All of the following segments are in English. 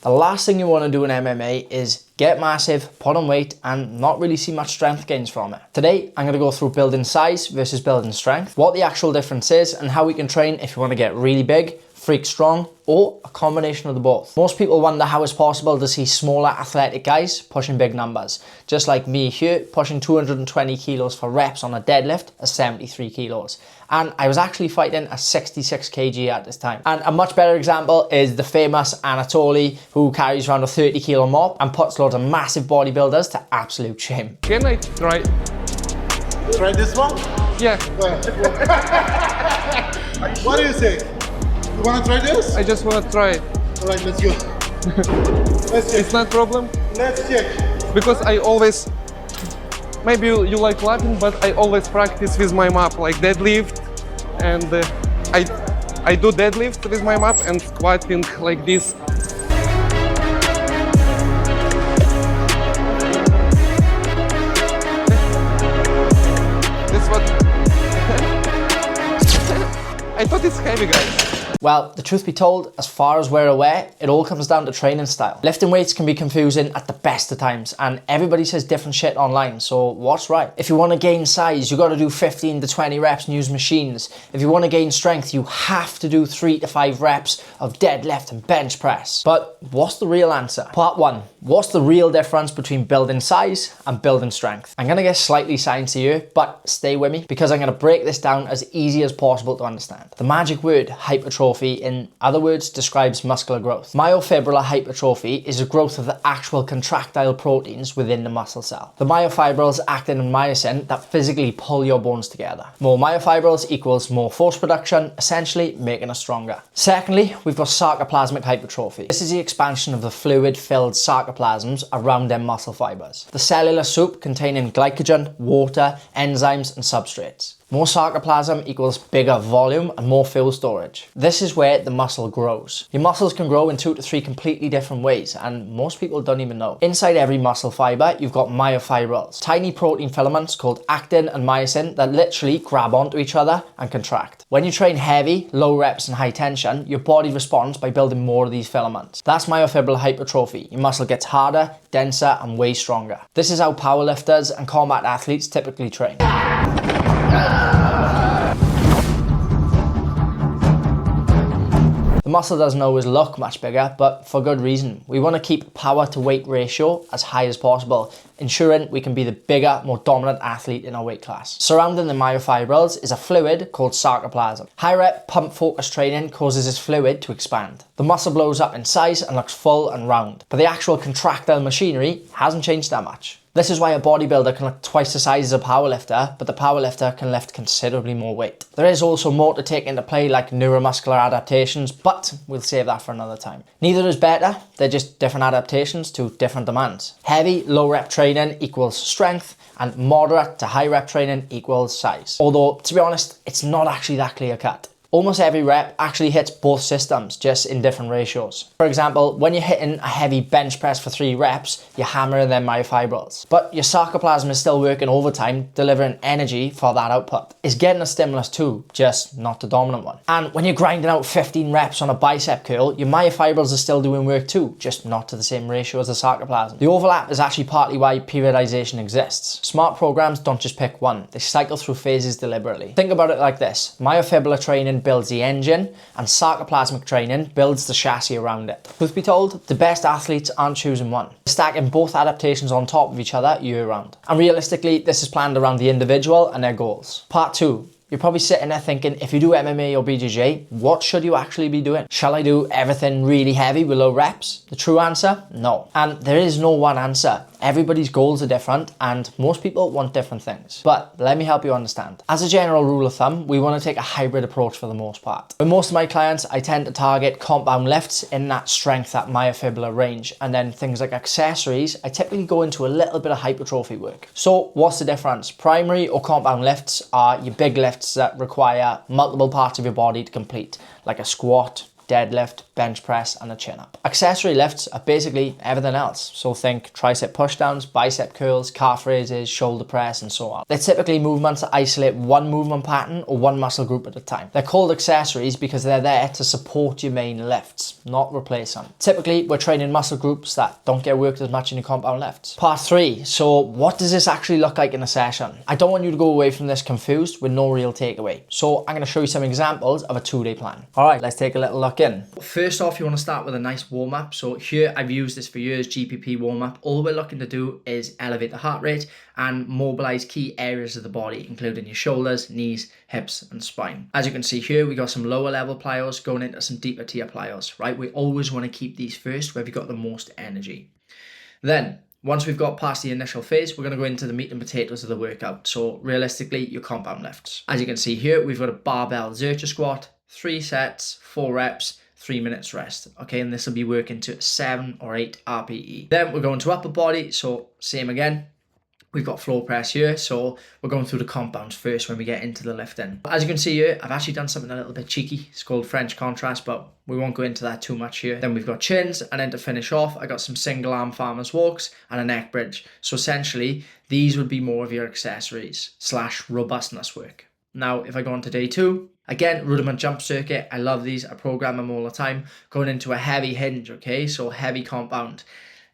The last thing you want to do in MMA is get massive, put on weight, and not really see much strength gains from it. Today, I'm going to go through building size versus building strength, what the actual difference is, and how we can train if you want to get really big, freak strong, or a combination of the both. Most people wonder how it's possible to see smaller athletic guys pushing big numbers, just like me here, pushing 220 kilos for reps on a deadlift at 73 kilos. And I was actually fighting a 66 kg at this time. And a much better example is the famous Anatoly, who carries around a 30 kilo mop and puts loads of massive bodybuilders to absolute shame. Can I try? Try this one? Yeah. What do you say? You want to try this? I just want to try it. All right, let's go. Let's check. It's not problem Let's check. because I always, maybe you like laughing, but I always practice with my map, like deadlift, and I do deadlift with my map and squatting like this. That's what I thought it's heavy, guys. Well, the truth be told, as far as we're aware, it all comes down to training style. Lifting weights can be confusing at the best of times, and everybody says different shit online, so what's right? If you want to gain size, you got to do 15 to 20 reps and use machines. If you want to gain strength, you have to do 3 to 5 reps of deadlift and bench press. But what's the real answer? Part 1. What's the real difference between building size and building strength? I'm going to get slightly sciencey here, but stay with me because I'm going to break this down as easy as possible to understand. The magic word hypertrophy, in other words, describes muscular growth. Myofibrillar hypertrophy is a growth of the actual contractile proteins within the muscle cell. The myofibrils acting on myosin that physically pull your bones together. More myofibrils equals more force production, essentially making us stronger. Secondly, we've got sarcoplasmic hypertrophy. This is the expansion of the fluid-filled sarcoplasms around them muscle fibers. The cellular soup containing glycogen, water, enzymes, and substrates. More sarcoplasm equals bigger volume and more fuel storage. This is where the muscle grows. Your muscles can grow in 2 to 3 completely different ways, and most people don't even know. Inside every muscle fiber, you've got myofibrils, tiny protein filaments called actin and myosin that literally grab onto each other and contract. When you train heavy, low reps and high tension, your body responds by building more of these filaments. That's myofibrillar hypertrophy. Your muscle gets harder, denser, and way stronger. This is how powerlifters and combat athletes typically train. The muscle doesn't always look much bigger, but for good reason. We want to keep power to weight ratio as high as possible, ensuring we can be the bigger, more dominant athlete in our weight class. Surrounding the myofibrils is a fluid called sarcoplasm. High rep pump focus training causes this fluid to expand. The muscle blows up in size and looks full and round, but the actual contractile machinery hasn't changed that much. This is why a bodybuilder can look twice the size as a powerlifter, but the powerlifter can lift considerably more weight. There is also more to take into play like neuromuscular adaptations, but we'll save that for another time. Neither is better, they're just different adaptations to different demands. Heavy, low rep training equals strength, and moderate to high rep training equals size. Although, to be honest, it's not actually that clear cut. Almost every rep actually hits both systems, just in different ratios. For example, when you're hitting a heavy bench press for 3 reps, you're hammering them myofibrils. But your sarcoplasm is still working overtime, delivering energy for that output. It's getting a stimulus too, just not the dominant one. And when you're grinding out 15 reps on a bicep curl, your myofibrils are still doing work too, just not to the same ratio as the sarcoplasm. The overlap is actually partly why periodization exists. Smart programs don't just pick one, they cycle through phases deliberately. Think about it like this: myofibrillar training builds the engine, and sarcoplasmic training builds the chassis around it. Truth be told, the best athletes aren't choosing one. They're stacking both adaptations on top of each other year round. And realistically, this is planned around the individual and their goals. Part 2. You're probably sitting there thinking, if you do MMA or BJJ, what should you actually be doing? Shall I do everything really heavy with low reps? The true answer, no. And there is no one answer. Everybody's goals are different and most people want different things. But let me help you understand. As a general rule of thumb, we want to take a hybrid approach for the most part. With most of my clients, I tend to target compound lifts in that strength, that myofibrillar range. And then things like accessories, I typically go into a little bit of hypertrophy work. So what's the difference? Primary or compound lifts are your big lifts that require multiple parts of your body to complete, like a squat, deadlift, bench press, and a chin up. Accessory lifts are basically everything else. So think tricep pushdowns, bicep curls, calf raises, shoulder press, and so on. They're typically movements that isolate one movement pattern or one muscle group at a time. They're called accessories because they're there to support your main lifts, not replace them. Typically, we're training muscle groups that don't get worked as much in your compound lifts. Part 3. So what does this actually look like in a session? I don't want you to go away from this confused with no real takeaway. So I'm going to show you some examples of a 2-day plan. All right, let's take a little look in. First off, you want to start with a nice warm-up. So here, I've used this for years, GPP warm-up. All we're looking to do is elevate the heart rate and mobilize key areas of the body, including your shoulders, knees, hips, and spine. As you can see here, we got some lower level plyos going into some deeper tier plyos, right? We always want to keep these first where we've got the most energy. Then, once we've got past the initial phase, we're going to go into the meat and potatoes of the workout. So realistically, your compound lifts. As you can see here, we've got a barbell Zercher squat, 3 sets, 4 reps, 3 minutes rest. Okay, and this will be working to 7 or 8 RPE. Then we're going to upper body. So same again. We've got floor press here, so we're going through the compounds first when we get into the lifting. As you can see here, I've actually done something a little bit cheeky. It's called French contrast, but we won't go into that too much here. Then we've got chins, and then to finish off, I got some single arm farmer's walks and a neck bridge. So essentially, these would be more of your accessories / robustness work. Now, if I go on to day 2, again, rudiment jump circuit. I love these. I program them all the time. Going into a heavy hinge, okay? So heavy compound.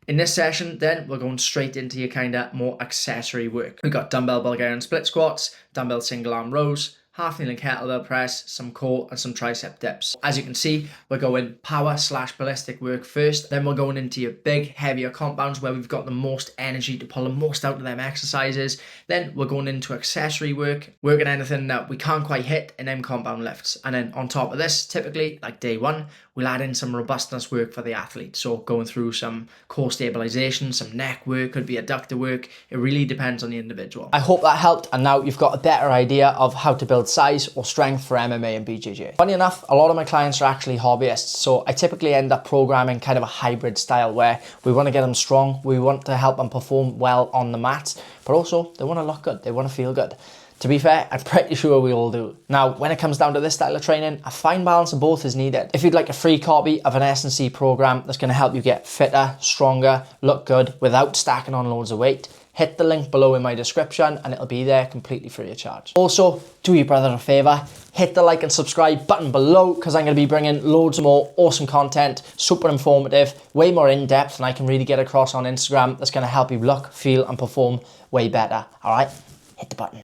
In this session, then, we're going straight into your kind of more accessory work. We've got dumbbell Bulgarian split squats, dumbbell single arm rows, half kneeling kettlebell press, some core, and some tricep dips. As you can see, we're going power / ballistic work first. Then we're going into your big, heavier compounds where we've got the most energy to pull the most out of them exercises. Then we're going into accessory work, working anything that we can't quite hit in them compound lifts. And then on top of this, typically, like day 1, we'll add in some robustness work for the athlete. So going through some core stabilization, some neck work, could be adductor work. It really depends on the individual. I hope that helped, and now you've got a better idea of how to build size or strength for MMA and BJJ. Funny enough, a lot of my clients are actually hobbyists, so I typically end up programming kind of a hybrid style where we want to get them strong, we want to help them perform well on the mat, but also they want to look good, they want to feel good. To be fair, I'm pretty sure we all do. Now, when it comes down to this style of training, a fine balance of both is needed. If you'd like a free copy of an S&C program that's going to help you get fitter, stronger, look good without stacking on loads of weight, hit the link below in my description and it'll be there completely free of charge. Also, do your brother a favor, hit the like and subscribe button below because I'm going to be bringing loads more awesome content, super informative, way more in-depth than I can really get across on Instagram that's going to help you look, feel and perform way better. All right, hit the button.